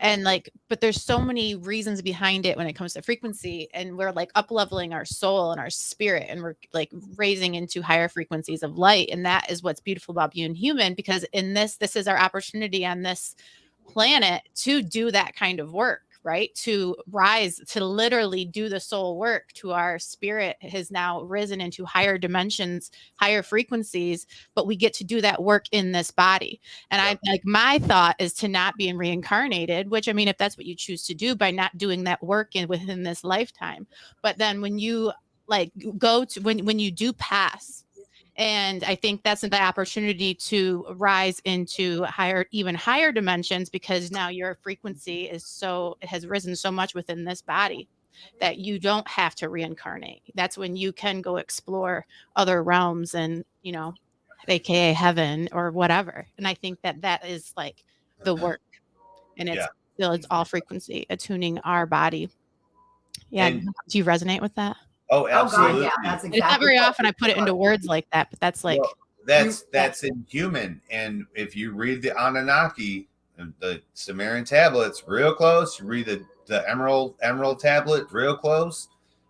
And like, but there's so many reasons behind it when it comes to frequency, and we're like up leveling our soul and our spirit, and we're like raising into higher frequencies of light. And that is what's beautiful about being human, because in this is our opportunity on this planet to do that kind of work, right? To rise, to literally do the soul work. To our spirit has now risen into higher dimensions, higher frequencies, but we get to do that work in this body. And I like, my thought is to not be reincarnated, which I mean, if that's what you choose to do by not doing that work within this lifetime. But then when you like go to, when you do pass, and I think that's the opportunity to rise into even higher dimensions, because now your frequency has risen so much within this body that you don't have to reincarnate. That's when you can go explore other realms and, you know, AKA heaven or whatever. And I think that is like the work, and it's all frequency, attuning our body. Yeah. And do you resonate with that? Oh, absolutely. God, yeah, that's exactly. It's not very often I put it into words like that, but that's like. Well, that's inhuman. And if you read the Anunnaki, the Sumerian tablets, real close, you read the Emerald tablet, real close,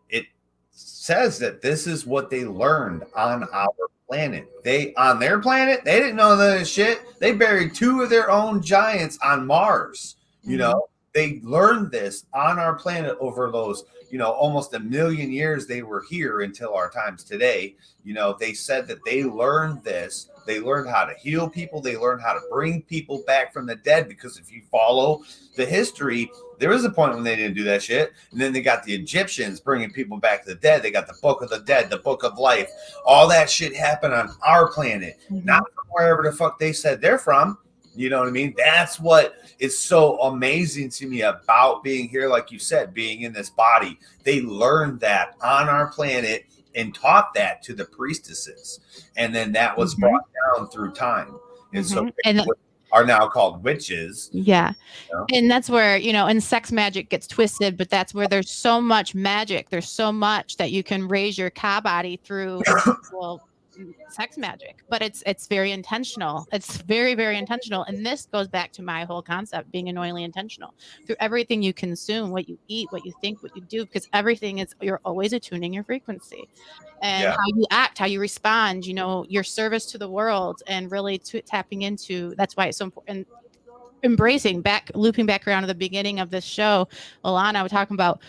it says that this is what they learned on our planet. On their planet, they didn't know that shit. They buried 2 of their own giants on Mars. You know, they learned this on our planet over those, almost 1 million years they were here until our times today. They said that they learned this. They learned how to heal people. They learned how to bring people back from the dead, because if you follow the history, there was a point when they didn't do that shit. And then they got the Egyptians bringing people back to the dead. They got the Book of the Dead, the Book of Life. All that shit happened on our planet, not from wherever the fuck they said they're from. You know what I mean? That's what is so amazing to me about being here. Like you said, being in this body, they learned that on our planet and taught that to the priestesses. And then that was brought down through time. And so are now called witches. Yeah. And that's where, and sex magic gets twisted, but that's where there's so much magic. There's so much that you can raise your ka body through, sex magic, but it's very intentional. It's very, very intentional. And this goes back to my whole concept, being annoyingly intentional through everything you consume, what you eat, what you think, what you do, because everything you're always attuning your frequency and how you act, how you respond, your service to the world, and really tapping into. That's why it's so important. Looping back around to the beginning of this show, Alana was talking about,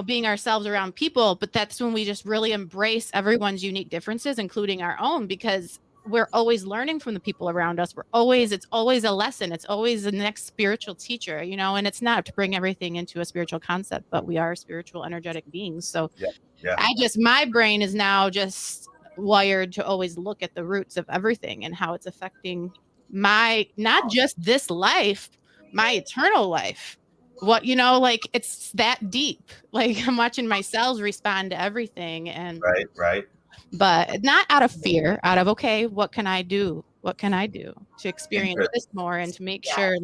being ourselves around people, but that's when we just really embrace everyone's unique differences, including our own, because we're always learning from the people around us. It's always a lesson. It's always the next spiritual teacher, and it's not to bring everything into a spiritual concept, but we are spiritual, energetic beings. So my brain is now just wired to always look at the roots of everything and how it's affecting not just this life, my eternal life. What, it's that deep. Like, I'm watching my cells respond to everything. And right. But not out of fear, out of, okay, what can I do? What can I do to experience this more, and to make sure,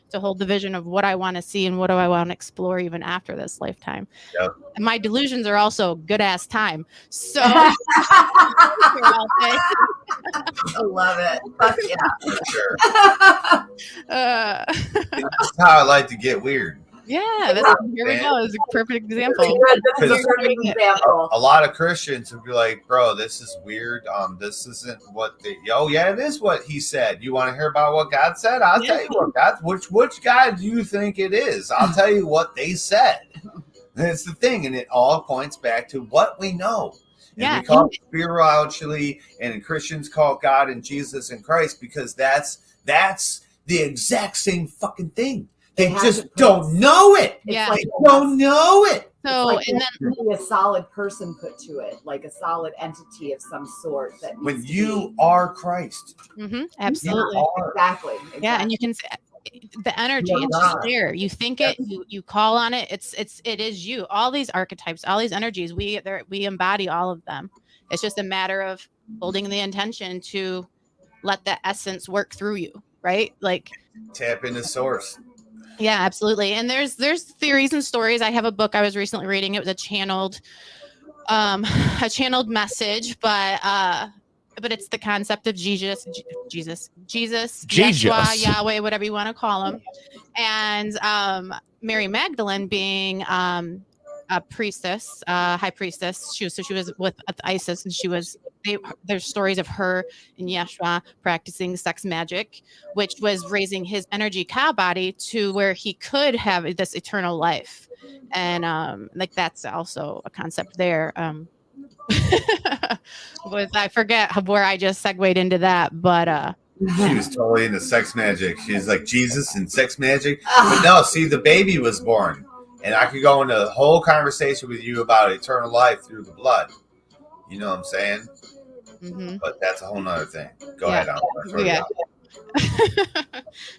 to hold the vision of what I want to see and what do I want to explore even after this lifetime. And my delusions are also good ass time. So I love it. Fuck yeah. For sure. That's how I like to get weird. Yeah, here we go. It's a perfect example. This is a perfect example. A lot of Christians would be like, bro, this is weird. This isn't what it is what he said. You want to hear about what God said? I'll tell you what God, which God do you think it is? I'll tell you what they said. That's the thing. And it all points back to what we know. And we call it spirituality, and Christians call God and Jesus and Christ, because that's the exact same fucking thing. They just don't know it. Yeah. They don't know it. So, and then a solid person put to it, like a solid entity of some sort. That when you are Christ, absolutely, exactly. Yeah, and you can the energy. It's just there. You think it. You call on it. It is you. All these archetypes, all these energies. We embody all of them. It's just a matter of holding the intention to let that essence work through you. Right, like tap into source. Yeah, absolutely. And there's theories and stories. I have a book I was recently reading. It was a channeled message, but it's the concept of Jesus, Yeshua, Yahweh, whatever you want to call him. And Mary Magdalene being a priestess, high priestess. She was with Isis, and there's stories of her and Yeshua practicing sex magic, which was raising his energy ka body to where he could have this eternal life. And that's also a concept there. I forget where I just segued into that, but she was totally into sex magic. She's like Jesus and sex magic. But no, see, the baby was born. And I could go into a whole conversation with you about eternal life through the blood. You know what I'm saying? But that's a whole nother thing. Go ahead.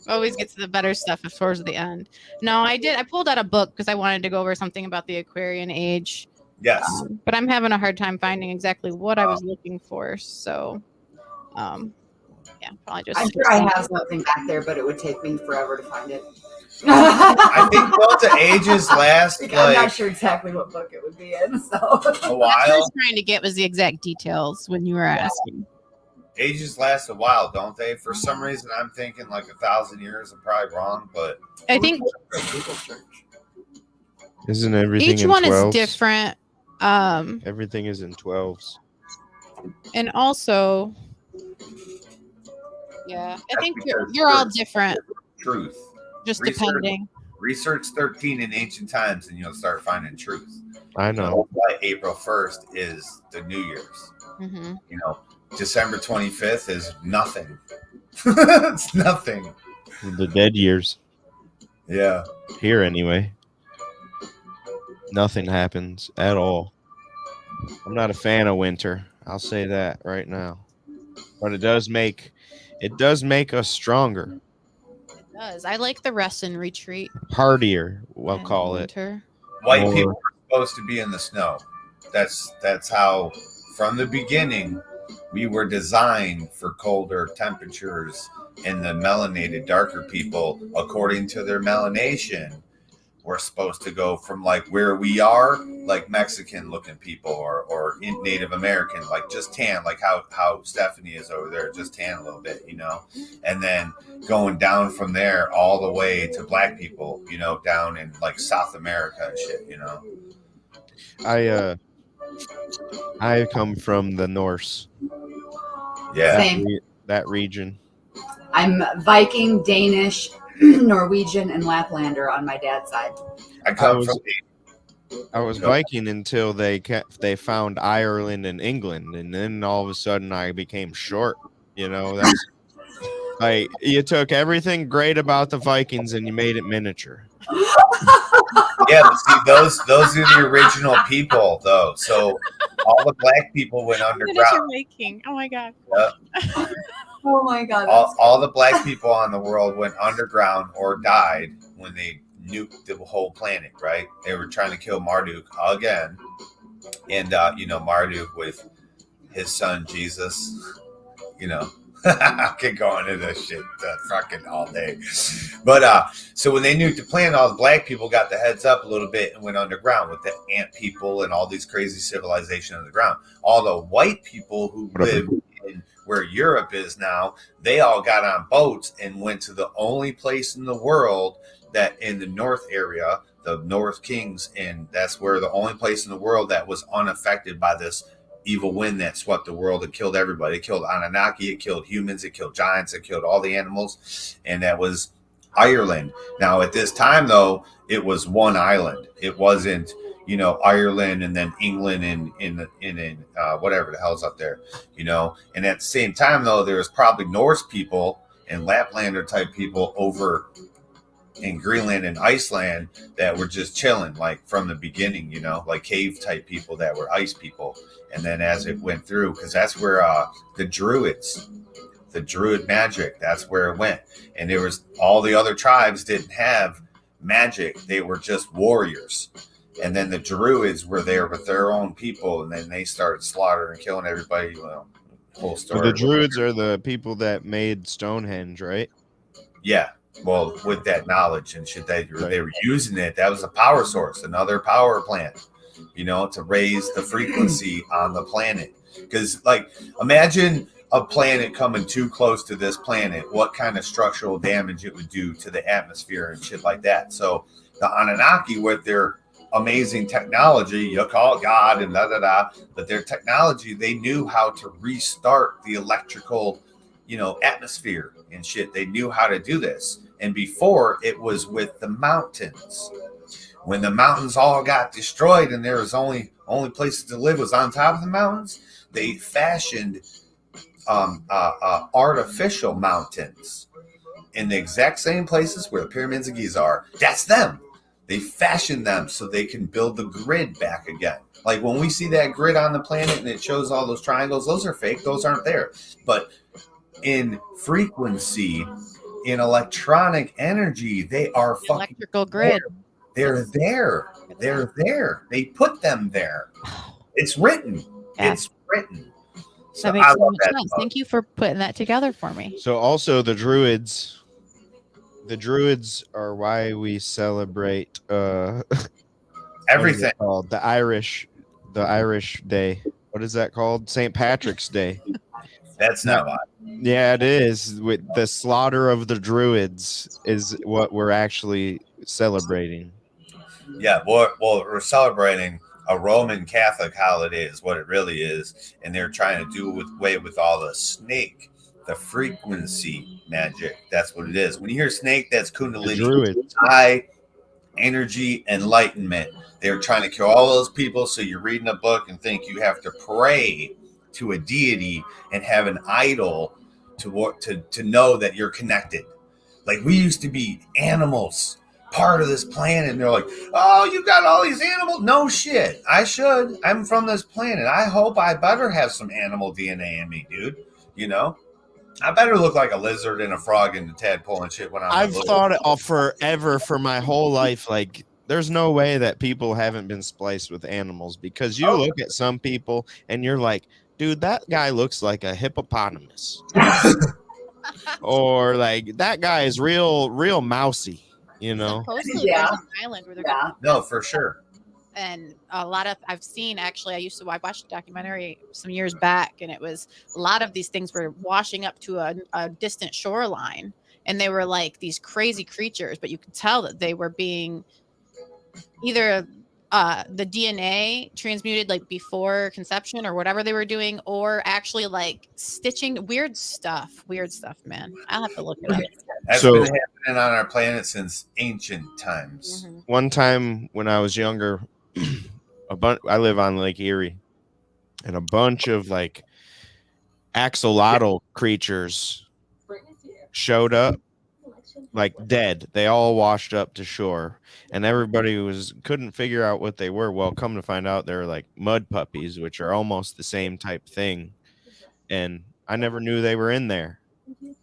Always gets to the better stuff towards the end. No, I pulled out a book because I wanted to go over something about the Aquarian age. Yes. But I'm having a hard time finding exactly what I was looking for. So, probably just. I'm sure I have something back there, but it would take me forever to find it. I think both the ages last. I'm not sure exactly what book it would be in. So a while. What I was trying to get was the exact details when you were asking. Ages last a while, don't they? For some reason, I'm thinking like 1,000 years. I'm probably wrong, but I think Isn't everything each in one 12s? is different. Everything is in 12s. And also, yeah, I That's think because you're all there's different, truth. just Research. depending. Research 13 in ancient times, and you'll start finding truth. I know. Why April 1st is the New Year's. Hmm. You know, December 25th is nothing. It's nothing. The dead years. Yeah. Here anyway. Nothing happens at all. I'm not a fan of winter. I'll say that right now. But it does make us stronger, It does. I like the rest and retreat. hardier, we'll in call it. winter. White More- people are supposed to be in the snow. That's how from the beginning we were designed for colder temperatures, and the melanated darker people, according to their melanation, we're supposed to go from like where we are, like Mexican looking people or Native American, like just tan, like how Stephanie is over there, just tan a little bit, and then going down from there all the way to black people, down in like South America and shit, I come from the Norse, Yeah. Same. that region. I'm Viking, Danish, Norwegian, and Laplander on my dad's side. I come from I was Viking until they found Ireland and England, and then all of a sudden I became short. That's like you took everything great about the Vikings and you made it miniature. Yeah, but see, those are the original people, though. So all the black people went underground. Making. Oh my god. Oh my god. All the black people on the world went underground or died when they nuked the whole planet, right? They were trying to kill Marduk again. And, Marduk with his son, Jesus, I could go into this shit fucking all day. But so when they nuked the planet, all the black people got the heads up a little bit and went underground with the ant people and all these crazy civilization underground. All the white people who live in where Europe is now, they all got on boats and went to the only place in the world that in the north area, the North Kings, and that's where the only place in the world that was unaffected by this evil wind that swept the world and killed everybody. It killed Anunnaki, it killed humans, it killed giants, it killed all the animals, and that was Ireland. Now at this time though, it was one island. It wasn't Ireland and then England and in whatever the hell's up there, and at the same time though, there's probably Norse people and Laplander type people over in Greenland and Iceland that were just chilling, like from the beginning, like cave type people that were ice people. And then as it went through, because that's where the druid magic, that's where it went. And there was all the other tribes didn't have magic. They were just warriors. And then the druids were there with their own people. And then they started slaughtering and killing everybody. Whole story. So the druids are the people that made Stonehenge, right? Yeah. Well, with that knowledge and shit, they were using it. That was a power source, another power plant, to raise the frequency on the planet. Because, like, imagine a planet coming too close to this planet, what kind of structural damage it would do to the atmosphere and shit like that. So the Anunnaki, with their amazing technology, you call it God and but their technology, they knew how to restart the electrical, atmosphere and shit. They knew how to do this. And before, it was with the mountains. When the mountains all got destroyed and there was only places to live was on top of the mountains, they fashioned artificial mountains in the exact same places where the pyramids of Giza are. That's them. They fashioned them so they can build the grid back again. Like when we see that grid on the planet and it shows all those triangles, those are fake. Those aren't there. But in frequency, in electronic energy, they are fucking Electrical grid. They're there. They're there. They put them there. It's written. Yeah. It's written. So That makes I so love much that sense. stuff. Thank you for putting that together for me. So also the druids are why we celebrate what is it Everything. called? The Irish Day. What is that called? St. Patrick's Day. That's not why. Yeah, it is. With the slaughter of the druids is what we're actually celebrating. Yeah, we're celebrating a Roman Catholic holiday is what it really is, and they're trying to do away with all the snake, the frequency magic. That's what it is. When you hear snake, that's The Kundalini, druids. high energy, enlightenment. They're trying to kill all those people. So you're reading a book and think you have to pray to a deity and have an idol to know that you're connected. Like we used to be animals, part of this planet, and they're like, "Oh, you got all these animals." No shit, I should. I'm from this planet. I hope I better have some animal DNA in me, dude. You know, I better look like a lizard and a frog and a tadpole and shit when I've thought it all forever for my whole life. Like, there's no way that people haven't been spliced with animals, because you look at some people and you're like, dude, that guy looks like a hippopotamus. Or like that guy is real mousy, you know. Supposedly Yeah. there's an island where they're Yeah. No, for sure. and a lot of I've seen actually I watched a documentary some years back, and it was a lot of these things were washing up to a distant shoreline, and they were like these crazy creatures, but you could tell that they were being either the DNA transmuted like before conception or whatever they were doing, or actually like stitching weird stuff, man. I'll have to look it up. That's So- been happening on our planet since ancient times. Mhm. One time when I was younger, I live on Lake Erie, and a bunch of like axolotl creatures showed up like dead. They all washed up to shore, and everybody couldn't figure out what they were. Well, come to find out, they're like mud puppies, which are almost the same type thing. And I never knew they were in there.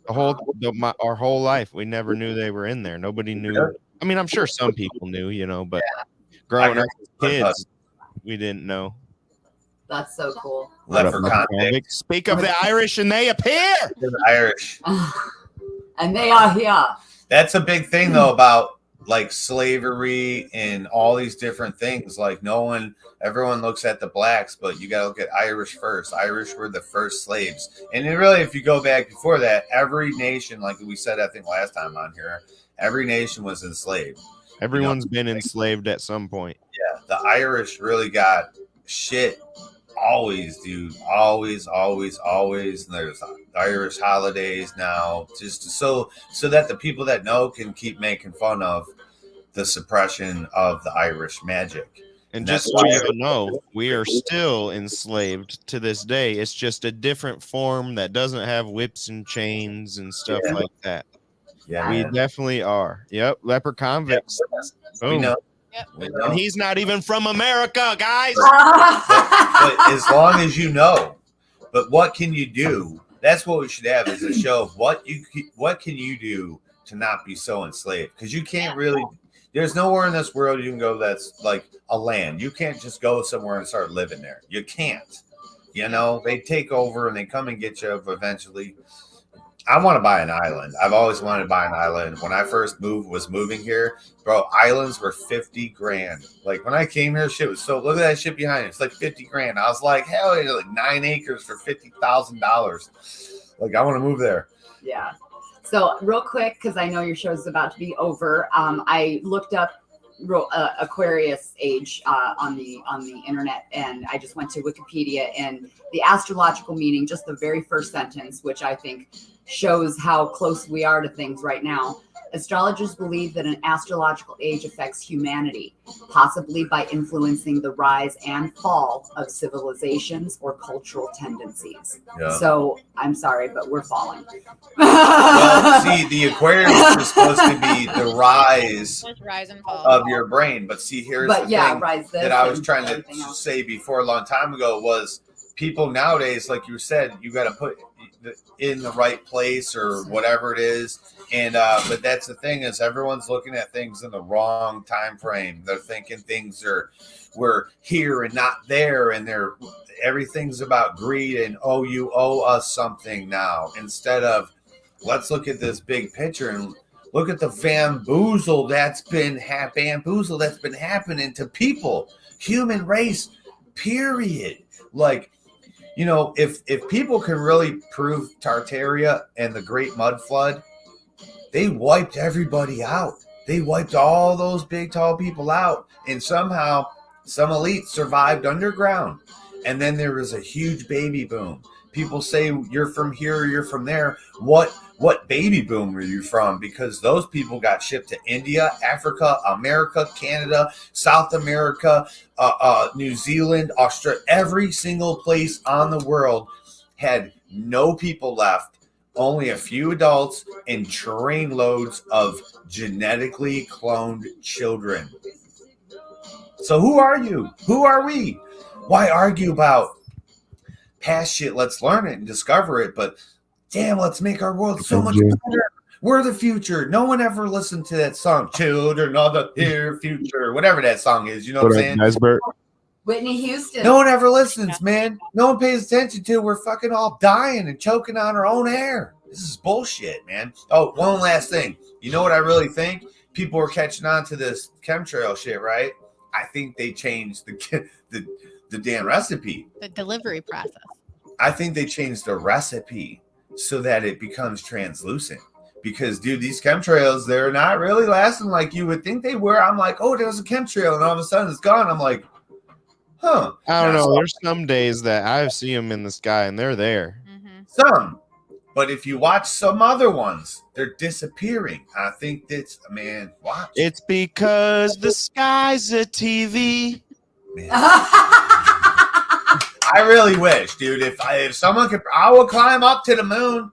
Our whole life, we never knew they were in there. Nobody knew. I mean, I'm sure some people knew, you know, but growing up as kids, we didn't know. That's so cool. Leprechaun. Speak of the Irish, and they appear. Irish. And they are here. That's a big thing though about like slavery and all these different things. Like everyone looks at the blacks, but you gotta look at Irish first. Irish were the first slaves. And it really, if you go back before that, every nation, like we said, I think last time on here, every nation was enslaved. Everyone's been enslaved at some point. Yeah, the Irish really got shit always, dude. Always. And there's Irish holidays now, just so that the people that know can keep making fun of the suppression of the Irish magic. And That's just so why you know, we are still enslaved to this day. It's just a different form that doesn't have whips and chains and stuff Yeah. like that. Yeah, We man. definitely are. Yep, leper convicts. We Boom. know. Yep. We know. And he's not even from America, guys. But as long as you know, but what can you do? That's what we should have, is a show of what can you do to not be so enslaved, because you can't really. There's nowhere in this world you can go that's like a land. You can't just go somewhere and start living there. You can't. You know, they take over and they come and get you eventually. I want to buy an island. I've always wanted to buy an island. When I first was moving here, bro, islands were 50 grand. Like when I came here, shit was so, look at that shit behind it. It's like 50 grand. I was like, hell yeah, like 9 acres for $50,000. Like I want to move there. Yeah. So real quick, because I know your show is about to be over, I looked up Aquarius age on the internet, and I just went to Wikipedia, and the astrological meaning, just the very first sentence, which I think shows how close we are to things right now. Astrologers believe that an astrological age affects humanity, possibly by influencing the rise and fall of civilizations or cultural tendencies. Yeah. So I'm sorry, but we're falling. Well, see, the Aquarius is supposed to be the rise There's rise and fall. of your brain. But see, here's But the yeah, thing rise this that I was and trying to everything else. say before a long time ago was people nowadays, like you said, you got to put in the right place or whatever it is. And but that's the thing, is everyone's looking at things in the wrong time frame. They're thinking we're here and not there, and everything's about greed and you owe us something now, instead of let's look at this big picture and look at the bamboozle that's been happening to people, human race, period. Like You know, if people can really prove Tartaria and the Great Mud Flood, they wiped everybody out. They wiped all those big, tall people out. And somehow some elites survived underground. And then there was a huge baby boom. People say you're from here, you're from there. What baby boom were you from? Because those people got shipped to India, Africa, America, Canada, South America, New Zealand, Australia. Every single place on the world had no people left, only a few adults and train loads of genetically cloned children. So who are you? Who are we? Why argue about past shit? Let's learn it and discover it. But damn, let's make our world so much better. We're the future. No one ever listened to that song, Children of the Dear Future, whatever that song is. You know what I'm saying? Nice, Bert. Whitney Houston. No one ever listens, man. No one pays attention to it. We're fucking all dying and choking on our own air. This is bullshit, man. Oh, one last thing. You know what I really think? People were catching on to this chemtrail shit, right? I think they changed the damn recipe. The delivery process. I think they changed the recipe so that it becomes translucent. Because, dude, these chemtrails, they're not really lasting like you would think they were. I'm like, oh, there's a chemtrail, and all of a sudden it's gone. I'm like, huh. I don't know. There's some days that I see them in the sky and they're there. Mm-hmm. Some. But if you watch some other ones, they're disappearing. I think that's, man, watch. It's because the sky's a TV. Man. I really wish, dude, if someone could, I will climb up to the moon.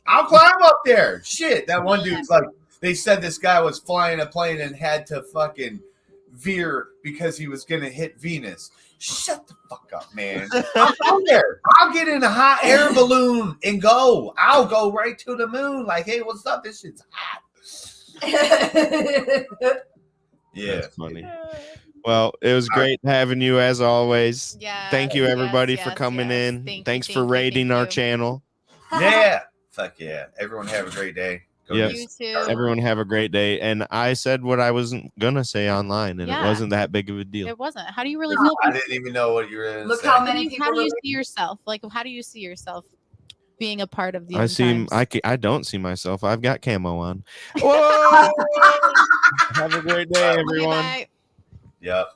I'll climb up there. Shit, that one dude's like, they said this guy was flying a plane and had to fucking veer because he was going to hit Venus. Shut the fuck up, man. I'll go there. I'll get in a hot air balloon and go. I'll go right to the moon. Like, hey, what's up? This shit's hot. Yeah. That's funny. Well, it was great having you as always. Yeah. Thank you, everybody, for yes, coming yes. in. Thanks for rating our channel. Yeah. Fuck yeah. Everyone have a great day. Go Yep. You too. Everyone have a great day. And I said what I wasn't going to say online, and Yeah. it wasn't that big of a deal. It wasn't. How do you really feel? I didn't even know what you were going to Look say. how many people. How do you really- see yourself? Like, how do you see yourself being a part of the? I end see. times? I don't see myself. I've got camo on. Whoa! Have a great day, Okay, everyone. bye. Yep.